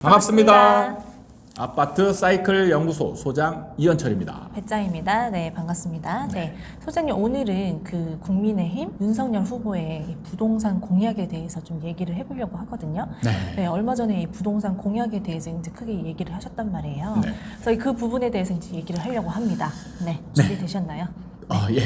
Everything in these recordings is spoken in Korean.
반갑습니다. 아파트 사이클 연구소 소장 이현철입니다. 배짱입니다. 네, 반갑습니다. 네, 소장님 오늘은 그 국민의힘 윤석열 후보의 이 부동산 공약에 대해서 좀 얘기를 해보려고 하거든요. 네, 얼마 전에 이 부동산 공약에 대해서 이제 크게 얘기를 하셨단 말이에요. 네. 그래서 그 부분에 대해서 이제 얘기를 하려고 합니다. 네, 준비되셨나요? 예.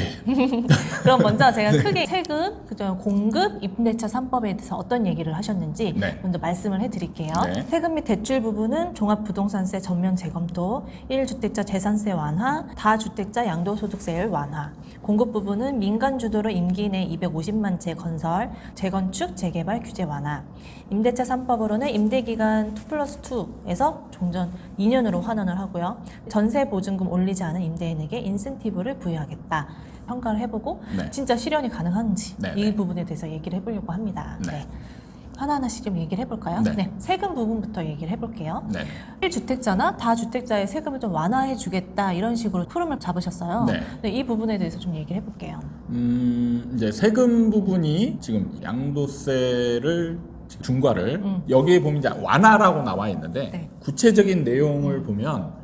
그럼 먼저 제가 크게 세금, 그죠, 공급, 임대차 3법에 대해서 어떤 얘기를 하셨는지 먼저 말씀을 해드릴게요. 세금 및 대출 부분은 종합부동산세 전면 재검토, 1주택자 재산세 완화, 다주택자 양도소득세율 완화. 공급 부분은 민간 주도로 임기 내 250만 채 건설, 재건축, 재개발 규제 완화. 임대차 3법으로는 임대기간 2+2에서 종전 2년으로 환원을 하고요. 전세 보증금 올리지 않은 임대인에게 인센티브를 부여하겠다. 평가를 해보고 진짜 실현이 가능한지 이 부분에 대해서 얘기를 해보려고 합니다. 하나하나씩 좀 얘기를 해볼까요? 세금 부분부터 얘기를 해볼게요. 1주택자나 다주택자의 세금을 좀 완화해 주겠다 이런 식으로 흐름을 잡으셨어요. 이 부분에 대해서 좀 얘기를 해볼게요. 이제 세금 부분이 지금 양도세를 중과를 여기에 보면 이제 완화라고 나와 있는데 구체적인 내용을 보면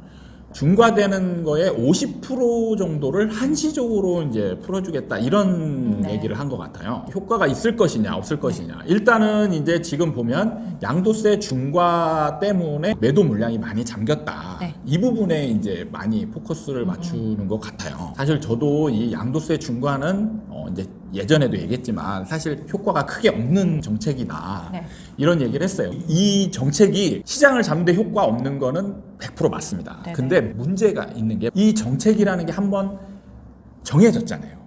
중과되는 거에 50% 정도를 한시적으로 이제 풀어주겠다 이런 얘기를 한 것 같아요. 효과가 있을 것이냐 없을 것이냐. 일단은 이제 지금 보면 양도세 중과 때문에 매도 물량이 많이 잠겼다. 이 부분에 이제 많이 포커스를 맞추는 것 같아요. 사실 저도 이 양도세 중과는 이제 예전에도 얘기했지만 사실 효과가 크게 없는 정책이다. 이런 얘기를 했어요. 이 정책이 시장을 잡는데 효과 없는 거는 100% 맞습니다. 근데 문제가 있는 게 이 정책이라는 게 한번 정해졌잖아요.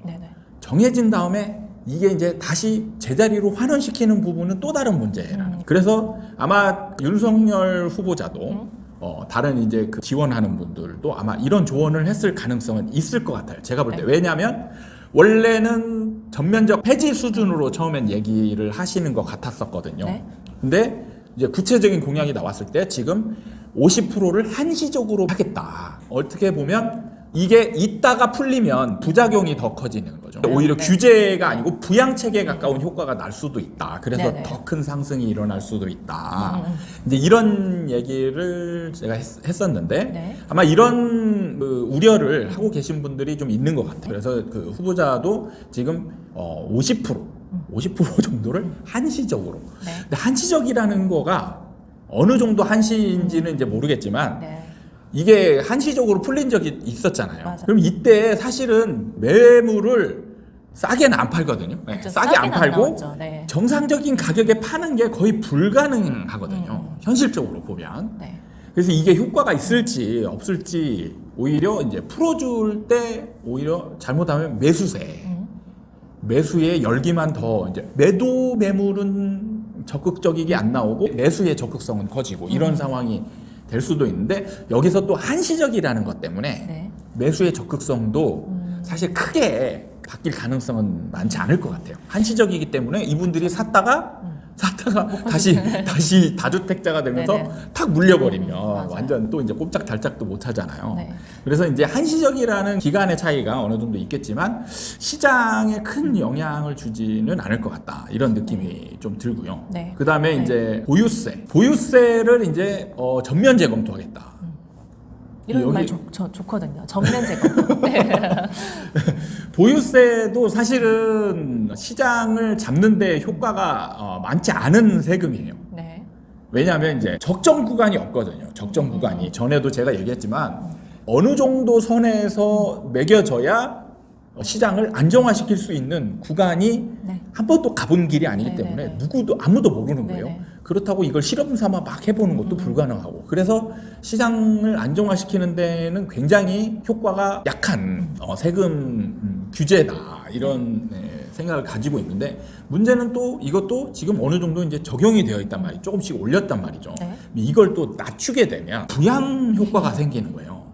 정해진 다음에 이게 이제 다시 제자리로 환원시키는 부분은 또 다른 문제라는. 그래서 아마 윤석열 후보자도 다른 이제 그 지원하는 분들도 아마 이런 조언을 했을 가능성은 있을 것 같아요. 제가 볼 때. 왜냐하면 원래는 전면적 폐지 수준으로 처음엔 얘기를 하시는 것 같았었거든요. 근데 이제 구체적인 공약이 나왔을 때 지금 50%를 한시적으로 하겠다. 어떻게 보면 이게 있다가 풀리면 부작용이 더 커지는 거죠. 오히려 규제가 아니고 부양책에 가까운 효과가 날 수도 있다. 그래서 더 큰 상승이 일어날 수도 있다. 이제 이런 얘기를 제가 했었는데 아마 이런 우려를 하고 계신 분들이 좀 있는 것 같아요. 그래서 그 후보자도 지금 50% 정도를 한시적으로. 근데 한시적이라는 거가 어느 정도 한시인지는 이제 모르겠지만 이게 한시적으로 풀린 적이 있었잖아요. 그럼 이때 사실은 매물을 싸게는 안 팔거든요. 싸게 안 팔고 정상적인 가격에 파는 게 거의 불가능하거든요. 현실적으로 보면. 그래서 이게 효과가 있을지 없을지 오히려 이제 풀어줄 때 오히려 잘못하면 매수의 열기만 더 이제 매도 매물은 적극적이게 안 나오고 매수의 적극성은 커지고 이런 상황이 될 수도 있는데 여기서 또 한시적이라는 것 때문에 매수의 적극성도 사실 크게 바뀔 가능성은 많지 않을 것 같아요. 한시적이기 때문에 이분들이 샀다가 다시 다주택자가 되면서 탁 물려버리면 완전 또 이제 꼼짝달짝도 못 하잖아요. 그래서 이제 한시적이라는 기간의 차이가 어느 정도 있겠지만 시장에 큰 영향을 주지는 않을 것 같다. 이런 느낌이 좀 들고요. 그 다음에 이제 보유세를 이제 전면 재검토하겠다. 이런 말 좋거든요. 전면 재검토. 보유세도 사실은 시장을 잡는 데 효과가 많지 않은 세금이에요. 왜냐하면 이제 적정 구간이 없거든요. 적정 구간이. 전에도 제가 얘기했지만 어느 정도 선에서 매겨져야 시장을 안정화시킬 수 있는 구간이 한 번도 가본 길이 아니기 때문에 아무도 모르는 거예요. 그렇다고 이걸 실험 삼아 막 해보는 것도 불가능하고. 그래서 시장을 안정화시키는 데는 굉장히 효과가 약한 세금 규제다. 이런 생각을 가지고 있는데 문제는 또 이것도 지금 어느 정도 이제 적용이 되어 있단 말이죠. 조금씩 올렸단 말이죠. 이걸 또 낮추게 되면 부양 효과가 생기는 거예요.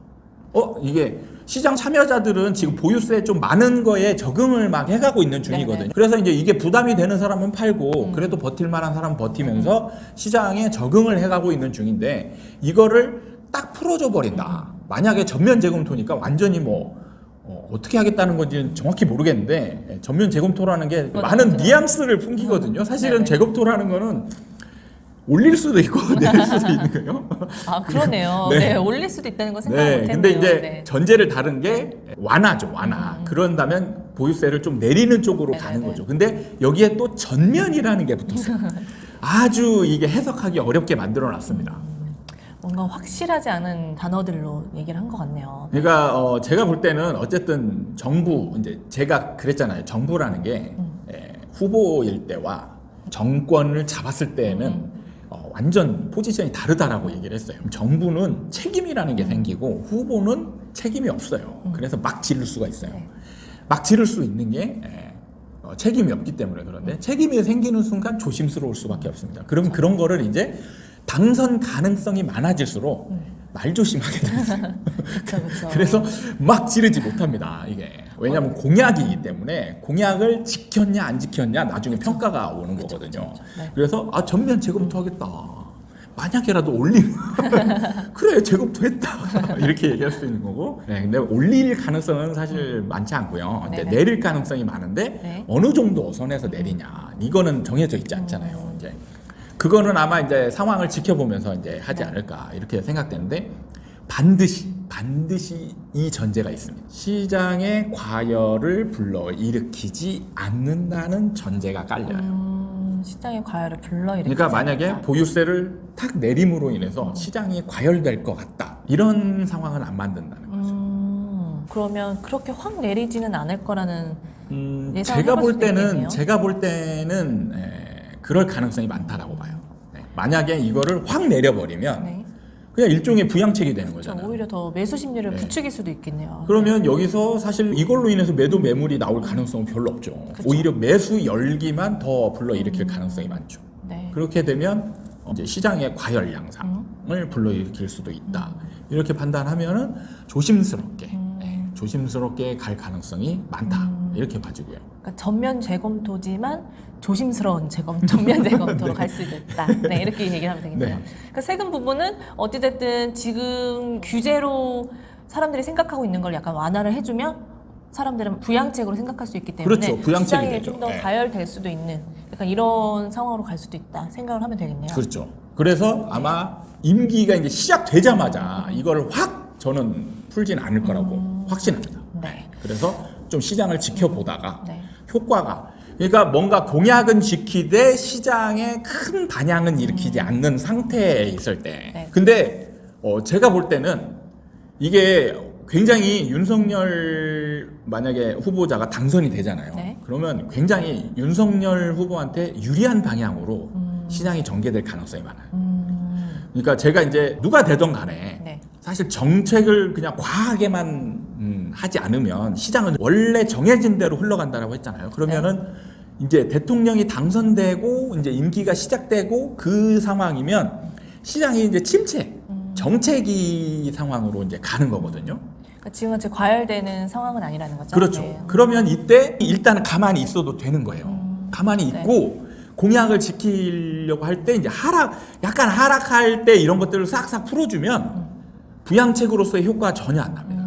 이게 시장 참여자들은 지금 보유세 좀 많은 거에 적응을 막 해가고 있는 중이거든요. 그래서 이제 이게 부담이 되는 사람은 팔고 그래도 버틸 만한 사람은 버티면서 시장에 적응을 해가고 있는 중인데 이거를 딱 풀어줘 버린다. 만약에 전면 재검토니까 완전히 어떻게 하겠다는 건지는 정확히 모르겠는데 전면 재검토라는 게 많은 뉘앙스를 풍기거든요. 사실은 재검토라는 거는 올릴 수도 있고 내릴 수도 있는 거예요. 아, 그러네요. 네. 네, 올릴 수도 있다는 거 생각 네, 못했네요. 근데 이제 네. 전제를 다른 게 완화죠, 완화. 그런다면 보유세를 좀 내리는 쪽으로 네네네. 가는 거죠. 근데 여기에 또 전면이라는 게 붙었어요. 아주 이게 해석하기 어렵게 만들어 놨습니다. 뭔가 확실하지 않은 단어들로 얘기를 한 것 같네요. 그러니까 제가 볼 때는 어쨌든 정부, 이제 제가 그랬잖아요. 정부라는 게 후보일 때와 정권을 잡았을 때는 완전 포지션이 다르다라고 얘기를 했어요. 정부는 책임이라는 게 생기고 후보는 책임이 없어요. 그래서 막 지를 수가 있어요. 네. 막 지를 수 있는 게 책임이 없기 때문에. 그런데 책임이 생기는 순간 조심스러울 수밖에 없습니다. 그럼 그런 거를 이제 당선 가능성이 많아질수록 말 조심하게 됐어요. 그쵸. 그래서 막 지르지 못합니다. 이게 왜냐하면 공약이기 때문에 공약을 지켰냐 안 지켰냐 나중에 평가가 오는 거거든요. 네. 그래서 전면 재검토 하겠다. 만약에라도 올리면 그래 재검토 했다 이렇게 얘기할 수 있는 거고. 네, 근데 올릴 가능성은 사실 많지 않고요. 이제 네네. 내릴 가능성이 많은데 네. 어느 정도 선에서 내리냐 이거는 정해져 있지 않잖아요. 이제 그거는 아마 이제 상황을 지켜보면서 이제 하지 않을까 이렇게 생각되는데 반드시 이 전제가 있습니다. 시장의 과열을 불러일으키지 않는다는 전제가 깔려요. 시장의 과열을 불러일으키지 그러니까 만약에 않는다. 보유세를 탁 내림으로 인해서 시장이 과열될 것 같다 이런 상황은 안 만든다는 거죠. 그러면 그렇게 확 내리지는 않을 거라는 예상을 제가 해볼 볼 수도 때는 그럴 가능성이 많다라고 봐요. 네. 만약에 이거를 확 내려버리면 네. 그냥 일종의 부양책이 되는 그렇죠. 거잖아요. 오히려 더 매수 심리를 네. 부추길 수도 있겠네요. 그러면 여기서 사실 이걸로 인해서 매물이 나올 가능성은 별로 없죠. 그쵸. 오히려 매수 열기만 더 불러일으킬 가능성이 많죠. 네. 그렇게 되면 이제 시장의 과열 양상을 불러일으킬 수도 있다. 이렇게 판단하면은 조심스럽게 조심스럽게 갈 가능성이 많다. 이렇게 봐지고요. 그러니까 전면 재검토지만 조심스러운 전면 재검토로 갈 수도 있다. 네, 이렇게 얘기를 하면 되겠네요. 네. 그러니까 세금 부분은 어찌됐든 지금 규제로 사람들이 생각하고 있는 걸 약간 완화를 해주면 사람들은 부양책으로 생각할 수 있기 때문에 그렇죠. 부양책이 시장이 되죠. 좀 더 네. 가열될 수도 있는 약간 이런 상황으로 갈 수도 있다 생각을 하면 되겠네요. 그렇죠. 그래서 아마 임기가 이제 시작되자마자 이거를 확 저는 풀진 않을 거라고 확신합니다. 네. 그래서 좀 시장을 지켜보다가 네. 효과가 그러니까 뭔가 공약은 지키되 시장에 큰 반향은 일으키지 않는 상태에 있을 때. 네. 근데 제가 볼 때는 이게 굉장히 윤석열 만약에 후보자가 당선이 되잖아요. 네. 그러면 굉장히 윤석열 후보한테 유리한 방향으로 시장이 전개될 가능성이 많아요. 그러니까 제가 이제 누가 되던 간에 네. 사실 정책을 그냥 과하게만 하지 않으면 시장은 원래 정해진 대로 흘러간다라고 했잖아요. 그러면은 이제 대통령이 당선되고 이제 임기가 시작되고 그 상황이면 시장이 이제 침체, 정체기 상황으로 이제 가는 거거든요. 그러니까 지금은 제 과열되는 상황은 아니라는 거죠. 그렇죠. 네. 그러면 이때 일단은 가만히 있어도 되는 거예요. 가만히 있고 공약을 지키려고 할 때 이제 약간 하락할 때 이런 것들을 싹싹 풀어주면 부양책으로서의 효과가 전혀 안 납니다.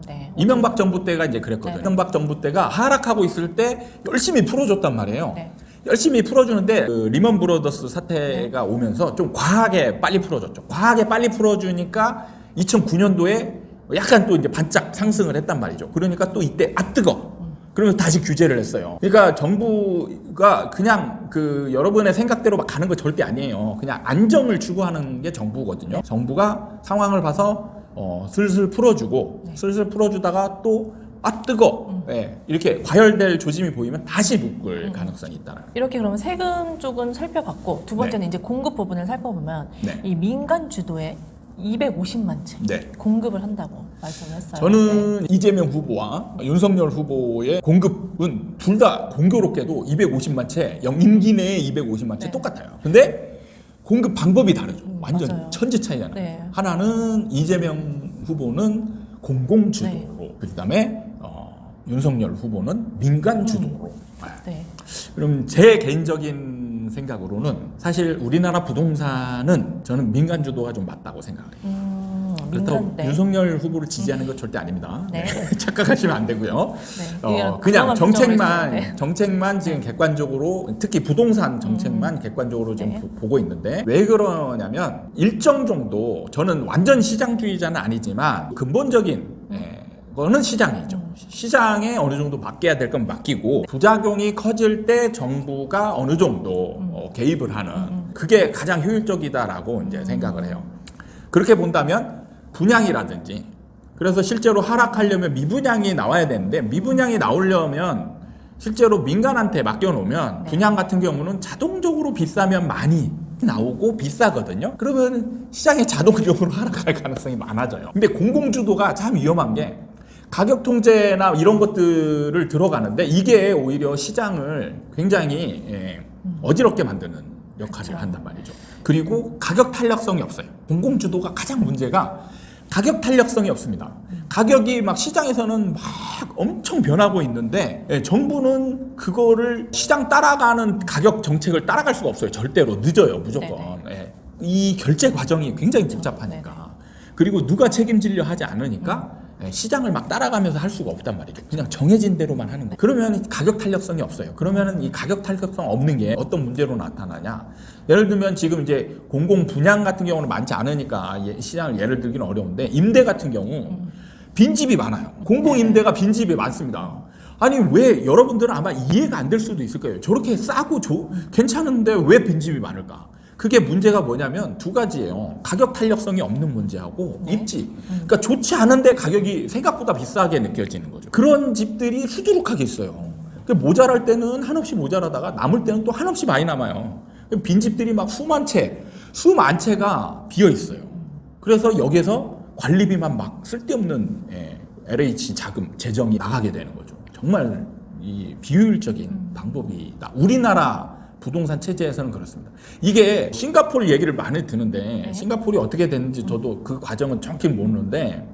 네. 이명박 정부 때가 이제 그랬거든요. 네. 이명박 정부 때가 하락하고 있을 때 열심히 풀어줬단 말이에요. 네. 열심히 풀어주는데 그 리먼 브러더스 사태가 오면서 좀 과하게 빨리 풀어줬죠. 과하게 빨리 풀어주니까 2009년도에 약간 또 이제 반짝 상승을 했단 말이죠. 그러니까 또 이때 뜨거. 그러면서 다시 규제를 했어요. 그러니까 정부가 그냥 그 여러분의 생각대로 막 가는 거 절대 아니에요. 그냥 안정을 추구하는 게 정부거든요. 정부가 상황을 봐서 슬슬 풀어주고 슬슬 풀어주다가 또 뜨거. 네, 이렇게 과열될 조짐이 보이면 다시 묶을 가능성이 있다는. 이렇게 그러면 세금 쪽은 살펴봤고 두 번째는 이제 공급 부분을 살펴보면 네. 이 민간 주도에 250만 채 네. 공급을 한다고 말씀을 했어요. 저는 이재명 후보와 윤석열 후보의 공급은 둘 다 공교롭게도 250만 채, 임기 내에 250만 채 네. 똑같아요. 근데 공급 방법이 다르죠. 완전 맞아요. 천지 차이잖아요. 네. 하나는 이재명 후보는 공공주도로, 그다음에 윤석열 후보는 민간주도로. 네. 그럼 제 개인적인 생각으로는 사실 우리나라 부동산은 저는 민간주도가 좀 맞다고 생각해요. 그렇다고 네. 윤석열 후보를 지지하는 건 절대 아닙니다. 네. 착각하시면 안 되고요. 네. 그냥 정책만 네. 지금 객관적으로, 특히 부동산 정책만 객관적으로 지금 보고 있는데, 왜 그러냐면 일정 정도, 저는 완전 시장주의자는 아니지만 근본적인 거는 시장이죠. 시장에 어느 정도 맡겨야 될 건 맡기고, 부작용이 커질 때 정부가 어느 정도 개입을 하는, 그게 가장 효율적이다라고 이제 생각을 해요. 그렇게 본다면 분양이라든지, 그래서 실제로 하락하려면 미분양이 나와야 되는데, 미분양이 나오려면 실제로 민간한테 맡겨놓으면 분양 같은 경우는 자동적으로 비싸면 많이 나오고 비싸거든요. 그러면 시장이 자동적으로 하락할 가능성이 많아져요. 근데 공공주도가 참 위험한 게, 가격 통제나 이런 것들을 들어가는데 이게 오히려 시장을 굉장히 어지럽게 만드는 역할을 한단 말이죠. 그리고 가격 탄력성이 없어요. 공공주도가 가장 문제가 가격 탄력성이 없습니다. 가격이 막 시장에서는 막 엄청 변하고 있는데 정부는 그거를 시장 따라가는 가격 정책을 따라갈 수가 없어요. 절대로 늦어요. 무조건. 이 결제 과정이 굉장히 복잡하니까. 그리고 누가 책임지려 하지 않으니까 시장을 막 따라가면서 할 수가 없단 말이죠. 그냥 정해진 대로만 하는 거예요. 그러면 가격 탄력성이 없어요. 그러면 이 가격 탄력성 없는 게 어떤 문제로 나타나냐? 예를 들면 지금 이제 공공 분양 같은 경우는 많지 않으니까 시장을 예를 들기는 어려운데, 임대 같은 경우 빈집이 많아요. 공공 임대가 빈집이 많습니다. 아니 왜, 여러분들은 아마 이해가 안 될 수도 있을 거예요. 저렇게 싸고 괜찮은데 왜 빈집이 많을까? 그게 문제가 뭐냐면 두 가지예요. 가격 탄력성이 없는 문제하고 입지. 그러니까 좋지 않은데 가격이 생각보다 비싸게 느껴지는 거죠. 그런 집들이 수두룩하게 있어요. 모자랄 때는 한없이 모자라다가 남을 때는 또 한없이 많이 남아요. 빈집들이 막 수만 채가 비어 있어요. 그래서 여기서 관리비만 막 쓸데없는 LH 자금, 재정이 나가게 되는 거죠. 정말 이 비효율적인 방법이다. 우리나라 부동산 체제에서는 그렇습니다. 이게 싱가포르 얘기를 많이 듣는데, 싱가포르이 어떻게 됐는지 저도 그 과정은 정확히 모르는데,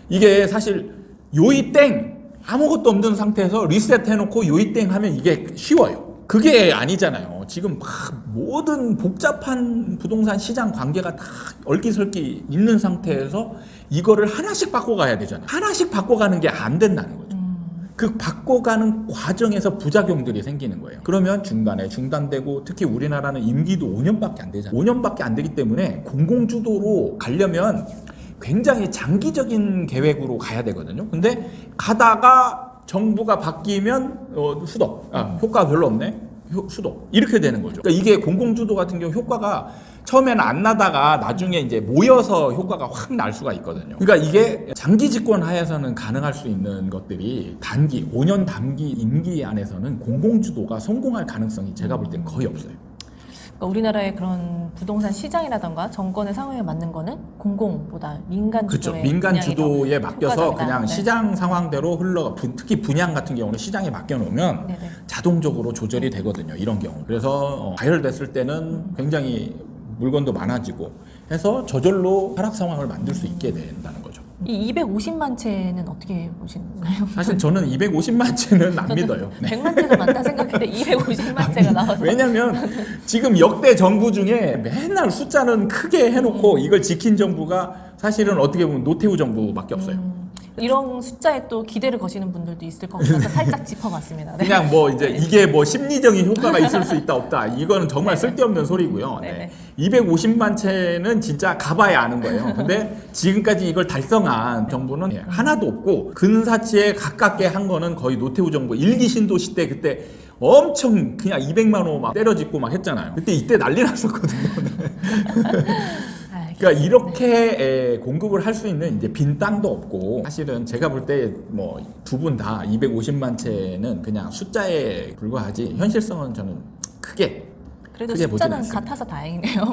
이게 사실 요이땡 아무것도 없는 상태에서 리셋 해놓고 요이땡 하면 이게 쉬워요. 그게 아니잖아요. 지금 막 모든 복잡한 부동산 시장 관계가 다 얼기설기 있는 상태에서 이거를 하나씩 바꿔가야 되잖아요. 하나씩 바꿔가는 게 안 된다는 거죠. 그 바꿔가는 과정에서 부작용들이 생기는 거예요. 그러면 중간에 중단되고, 특히 우리나라는 임기도 5년밖에 안 되잖아요. 5년밖에 안 되기 때문에 공공주도로 가려면 굉장히 장기적인 계획으로 가야 되거든요. 근데 가다가 정부가 바뀌면 수도, 효과가 별로 없네? 수도. 이렇게 되는 거죠. 그러니까 이게 공공주도 같은 경우 효과가 처음에는 안 나다가 나중에 이제 모여서 효과가 확 날 수가 있거든요. 그러니까 이게 장기 집권 하에서는 가능할 수 있는 것들이 단기, 5년 단기 임기 안에서는 공공주도가 성공할 가능성이 제가 볼 때는 거의 없어요. 그러니까 우리나라의 그런 부동산 시장이라던가 정권의 상황에 맞는 거는 공공보다 민간 주도의, 그렇죠. 민간 주도에 맡겨서 효과적이다. 그냥 시장 상황대로 흘러가, 특히 분양 같은 경우는 시장에 맡겨놓으면 자동적으로 조절이 되거든요. 이런 경우. 그래서 가열됐을 때는 굉장히 물건도 많아지고 해서 저절로 하락 상황을 만들 수 있게 된다는 거죠. 이 250만 채는 어떻게 보시나요? 사실 저는 250만 채는 안 믿어요. 100만 채가 많다 생각했는데 250만 채가 나와서. 왜냐면 지금 역대 정부 중에 맨날 숫자는 크게 해놓고 이걸 지킨 정부가 사실은 어떻게 보면 노태우 정부밖에 없어요. 이런 숫자에 또 기대를 거시는 분들도 있을 것 같아서 살짝 짚어봤습니다. 네. 그냥 뭐 이제 이게 뭐 심리적인 효과가 있을 수 있다 없다, 이거는 정말 쓸데없는 소리고요. 250만 채는 진짜 가봐야 아는 거예요. 근데 지금까지 이걸 달성한 정부는 하나도 없고, 근사치에 가깝게 한 거는 거의 노태우 정부 1기 신도시 때, 그때 엄청 그냥 200만 원 막 때려짓고 막 했잖아요. 그때 이때 난리 났었거든요. 그러니까 이렇게 공급을 할 수 있는 이제 빈 땅도 없고, 사실은 제가 볼 때 뭐 두 분 다 250만 채는 그냥 숫자에 불과하지 현실성은 저는 크게 그래도 숫자는 같아서 다행이네요.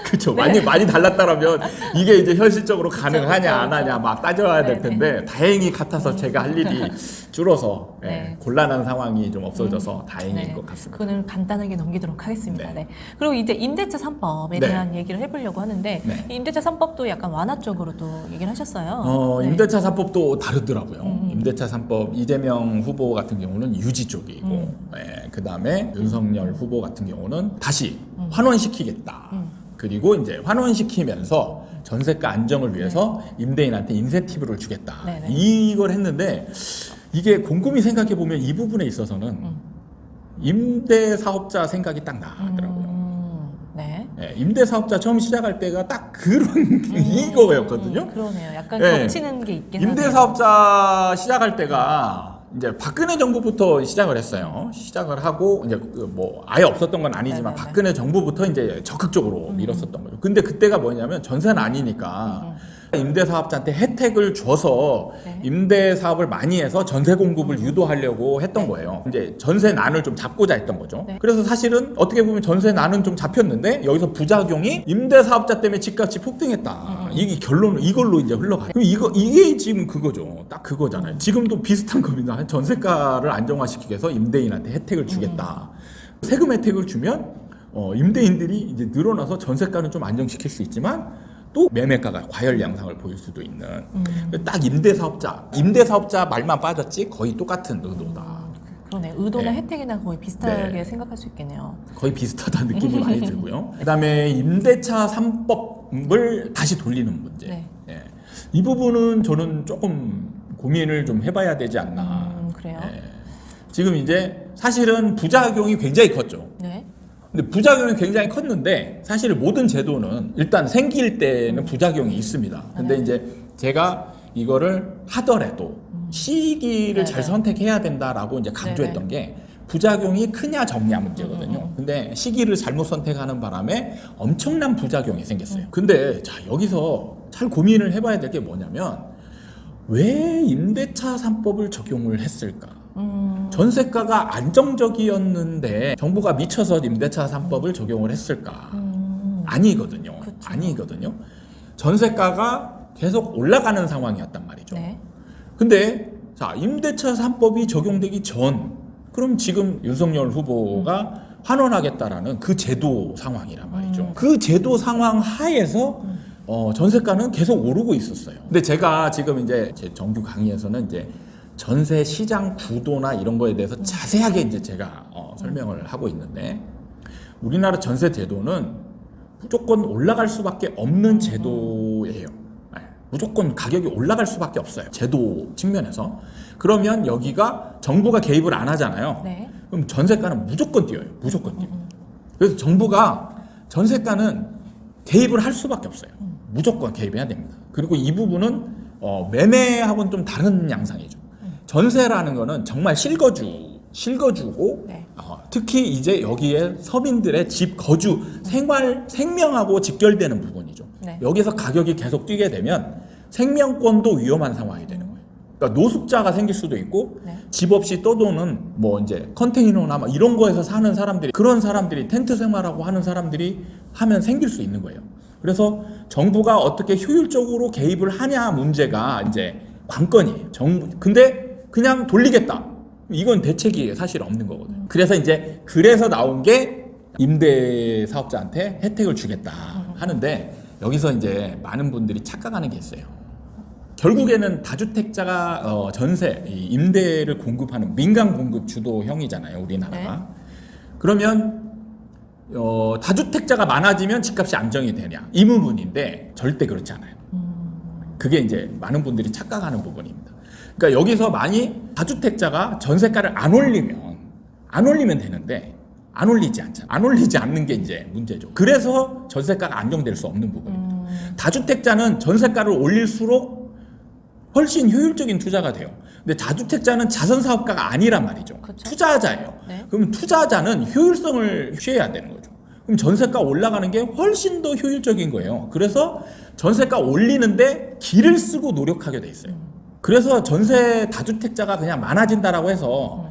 그렇죠. 많이 달랐다라면 이게 이제 현실적으로 가능하냐 안 하냐 막 따져야 될 텐데, 다행히 같아서 제가 할 일이 줄어서 곤란한 상황이 좀 없어져서 다행인 것 같습니다. 그거는 간단하게 넘기도록 하겠습니다. 그리고 이제 임대차 3법에 대한 얘기를 해보려고 하는데, 이 임대차 3법도 약간 완화 쪽으로도 얘기를 하셨어요. 임대차 3법도 다르더라고요. 임대차 3법 이재명 후보 같은 경우는 유지 쪽이고, 그 다음에 윤석열 후보 같은 경우는 다시 환원시키겠다. 그리고 이제 환원시키면서 전세가 안정을 위해서 임대인한테 인센티브를 주겠다. 네네. 이걸 했는데 이게 곰곰이 생각해 보면 이 부분에 있어서는 임대사업자 생각이 딱 나더라고요. 네. 네, 임대사업자 처음 시작할 때가 딱 그런 이거였거든요. 그러네요. 약간 네. 겹치는 게 있긴 하네요. 임대사업자 시작할 때가 이제 박근혜 정부부터 시작을 했어요. 시작을 하고 이제 뭐 아예 없었던 건 아니지만 네네네. 박근혜 정부부터 이제 적극적으로 밀었었던 거죠. 근데 그때가 뭐냐면 전세는 아니니까 임대사업자한테 혜택을 줘서 네. 임대사업을 많이 해서 전세 공급을 유도하려고 했던 거예요. 이제 전세난을 좀 잡고자 했던 거죠. 네. 그래서 사실은 어떻게 보면 전세난은 좀 잡혔는데 여기서 부작용이 임대사업자 때문에 집값이 폭등했다. 이게 결론은 이걸로 이제 흘러가요. 그럼 이게 지금 그거죠. 딱 그거잖아요. 지금도 비슷한 겁니다. 전세가를 안정화시키기 위해서 임대인한테 혜택을 주겠다. 세금 혜택을 주면 임대인들이 이제 늘어나서 전세가는 좀 안정시킬 수 있지만 또 매매가가 과열 양상을 보일 수도 있는 딱 임대사업자 말만 빠졌지 거의 똑같은 의도다. 그러네. 의도나 네. 혜택이나 거의 비슷하게 네. 생각할 수 있겠네요. 거의 비슷하다는 느낌이 많이 들고요. 그다음에 임대차 3법을 다시 돌리는 문제. 네. 예. 이 부분은 저는 조금 고민을 좀 해봐야 되지 않나. 그래요? 예. 지금 이제 사실은 부작용이 굉장히 컸죠. 네. 근데 부작용이 굉장히 컸는데 사실 모든 제도는 일단 생길 때는 부작용이 있습니다. 근데 이제 제가 이거를 하더라도 시기를 잘 선택해야 된다라고 이제 강조했던 게 부작용이 크냐 적냐 문제거든요. 근데 시기를 잘못 선택하는 바람에 엄청난 부작용이 생겼어요. 근데 자, 여기서 잘 고민을 해봐야 될 게 뭐냐면 왜 임대차 3법을 적용을 했을까? 전세가가 안정적이었는데 정부가 미쳐서 임대차 3법을 적용을 했을까? 아니거든요. 그쵸. 아니거든요. 전세가가 계속 올라가는 상황이었단 말이죠. 네. 근데 자, 임대차 3법이 적용되기 전 그럼 지금 윤석열 후보가 환원하겠다라는 그 제도 상황이란 말이죠. 그 제도 상황 하에서 전세가는 계속 오르고 있었어요. 근데 제가 지금 이제 제 정규 강의에서는 이제 전세 시장 구도나 이런 거에 대해서 자세하게 이제 제가 설명을 하고 있는데 우리나라 전세 제도는 무조건 올라갈 수밖에 없는 제도예요. 네. 무조건 가격이 올라갈 수밖에 없어요. 제도 측면에서. 그러면 여기가 정부가 개입을 안 하잖아요. 네. 그럼 전세가는 무조건 뛰어요. 무조건 뛰어요. 그래서 정부가 전세가는 개입을 할 수밖에 없어요. 무조건 개입해야 됩니다. 그리고 이 부분은 매매하고는 좀 다른 양상이죠. 전세라는 거는 정말 실거주고 네. 특히 이제 여기에 서민들의 집 거주 생명하고 직결되는 부분이죠. 네. 여기서 가격이 계속 뛰게 되면 생명권도 위험한 상황이 되는 거예요. 그러니까 노숙자가 생길 수도 있고 네. 집 없이 떠도는 뭐 이제 컨테이너나 막 이런 거에서 사는 사람들이 그런 사람들이 텐트 생활하고 하는 사람들이 하면 생길 수 있는 거예요. 그래서 정부가 어떻게 효율적으로 개입을 하냐 문제가 이제 관건이에요. 근데 그냥 돌리겠다. 이건 대책이 사실 없는 거거든요. 그래서 나온 게 임대 사업자한테 혜택을 주겠다 하는데 여기서 이제 많은 분들이 착각하는 게 있어요. 결국에는 다주택자가 전세, 임대를 공급하는 민간 공급 주도형이잖아요, 우리나라가. 네. 그러면 다주택자가 많아지면 집값이 안정이 되냐 이 부분인데 절대 그렇지 않아요. 그게 이제 많은 분들이 착각하는 부분입니다. 그러니까 여기서 많이 다주택자가 전세가를 안 올리면 되는데 안 올리지 않잖아요. 안 올리지 않는 게 이제 문제죠. 그래서 전세가가 안정될 수 없는 부분입니다. 다주택자는 전세가를 올릴수록 훨씬 효율적인 투자가 돼요. 근데 다주택자는 자선사업가가 아니란 말이죠. 그쵸? 투자자예요. 네. 그럼 투자자는 효율성을 취해야 되는 거죠. 그럼 전세가 올라가는 게 훨씬 더 효율적인 거예요. 그래서 전세가 올리는데 기를 쓰고 노력하게 돼 있어요. 그래서 전세 다주택자가 그냥 많아진다라고 해서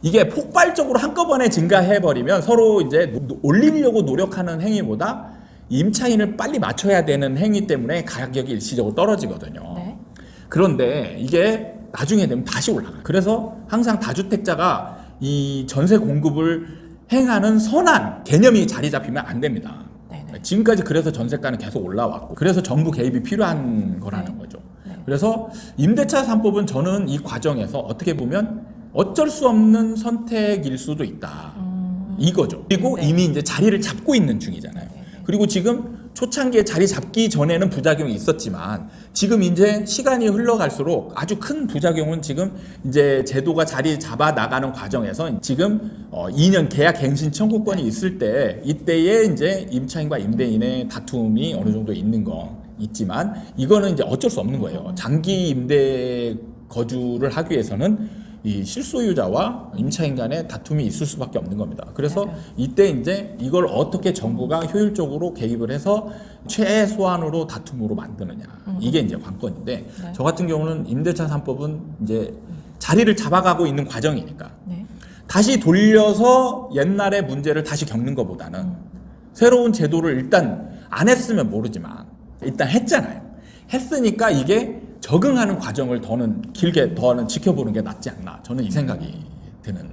이게 폭발적으로 한꺼번에 증가해버리면 서로 이제 올리려고 노력하는 행위보다 임차인을 빨리 맞춰야 되는 행위 때문에 가격이 일시적으로 떨어지거든요. 네. 그런데 이게 나중에 되면 다시 올라가요. 그래서 항상 다주택자가 이 전세 공급을 행하는 선한 개념이 자리 잡히면 안 됩니다. 네네. 지금까지 그래서 전세가는 계속 올라왔고 그래서 정부 개입이 필요한 거라는 거죠. 네. 그래서 임대차 3법은 저는 이 과정에서 어떻게 보면 어쩔 수 없는 선택일 수도 있다. 이거죠. 그리고 네. 이미 이제 자리를 잡고 있는 중이잖아요. 그리고 지금 초창기에 자리 잡기 전에는 부작용이 있었지만 지금 이제 시간이 흘러갈수록 아주 큰 부작용은 지금 이제 제도가 자리 잡아 나가는 과정에서 지금 2년 계약 갱신 청구권이 있을 때 이때에 이제 임차인과 임대인의 다툼이 어느 정도 있는 거 있지만 이거는 이제 어쩔 수 없는 거예요. 장기 임대 거주를 하기 위해서는 이 실소유자와 임차인 간의 다툼이 있을 수밖에 없는 겁니다. 그래서 이때 이제 이걸 어떻게 정부가 효율적으로 개입을 해서 최소한으로 다툼으로 만드느냐. 이게 이제 관건인데 네. 저 같은 경우는 임대차 3법은 이제 자리를 잡아가고 있는 과정이니까 네. 다시 돌려서 옛날의 문제를 다시 겪는 것보다는 새로운 제도를 일단 안 했으면 모르지만 일단 했잖아요. 했으니까 이게 적응하는 과정을 더는 지켜보는 게 낫지 않나. 저는 이 생각이 드는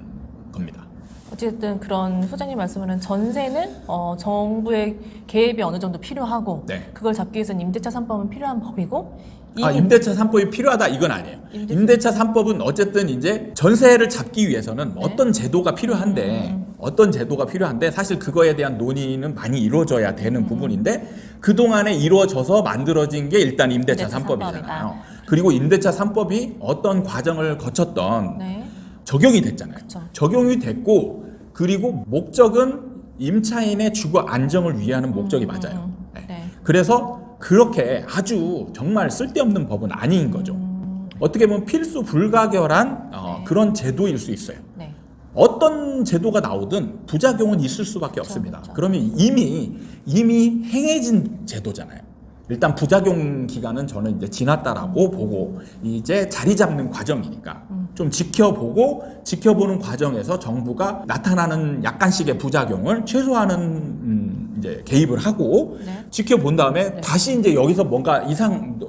겁니다. 어쨌든 그런 소장님 말씀은 전세는 정부의 개입이 어느 정도 필요하고 네. 그걸 잡기 위해서는 임대차 3법은 필요한 법이고 임대차 3법이 필요하다 이건 아니에요. 임대차 3법은 어쨌든 이제 전세를 잡기 위해서는 어떤 제도가 필요한데 사실 그거에 대한 논의는 많이 이루어져야 되는 부분인데 그동안에 이루어져서 만들어진 게 일단 임대차 3법이잖아요. 그리고 임대차 3법이 어떤 과정을 거쳤던 네. 적용이 됐잖아요. 그쵸. 적용이 됐고 그리고 목적은 임차인의 주거 안정을 위하는 목적이 맞아요. 네. 그래서 그렇게 아주 정말 쓸데없는 법은 아닌 거죠. 어떻게 보면 필수 불가결한 그런 제도일 수 있어요. 네. 어떤 제도가 나오든 부작용은 있을 수밖에 없습니다. 그렇죠. 그러면 이미 행해진 제도잖아요. 일단 부작용 기간은 저는 이제 지났다라고 보고 이제 자리 잡는 과정이니까 좀 지켜보는 과정에서 정부가 나타나는 약간씩의 부작용을 최소화하는 이제 개입을 하고 네. 지켜본 다음에 다시 이제 여기서 뭔가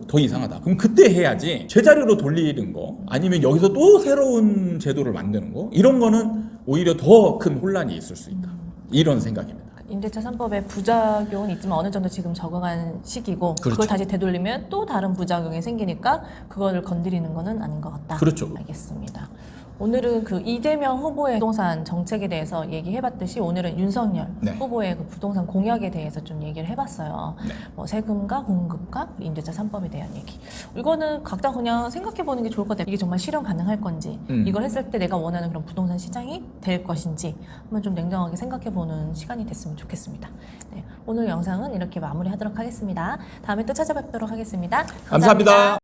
더 이상하다. 그럼 그때 해야지. 제자리로 돌리는 거 아니면 여기서 또 새로운 제도를 만드는 거 이런 거는 오히려 더 큰 혼란이 있을 수 있다. 이런 생각입니다. 임대차 3법의 부작용은 있지만 어느 정도 지금 적응한 시기고 그렇죠. 그걸 다시 되돌리면 또 다른 부작용이 생기니까 그거를 건드리는 거는 아닌 것 같다. 그렇죠. 알겠습니다. 오늘은 그 이재명 후보의 부동산 정책에 대해서 얘기해봤듯이 오늘은 윤석열 네. 후보의 그 부동산 공약에 대해서 좀 얘기를 해봤어요. 네. 뭐 세금과 공급과 임대차 3법에 대한 얘기. 이거는 각자 그냥 생각해보는 게 좋을 것 같아요. 이게 정말 실현 가능할 건지 이걸 했을 때 내가 원하는 그런 부동산 시장이 될 것인지 한번 좀 냉정하게 생각해보는 시간이 됐으면 좋겠습니다. 네. 오늘 영상은 이렇게 마무리하도록 하겠습니다. 다음에 또 찾아뵙도록 하겠습니다. 감사합니다.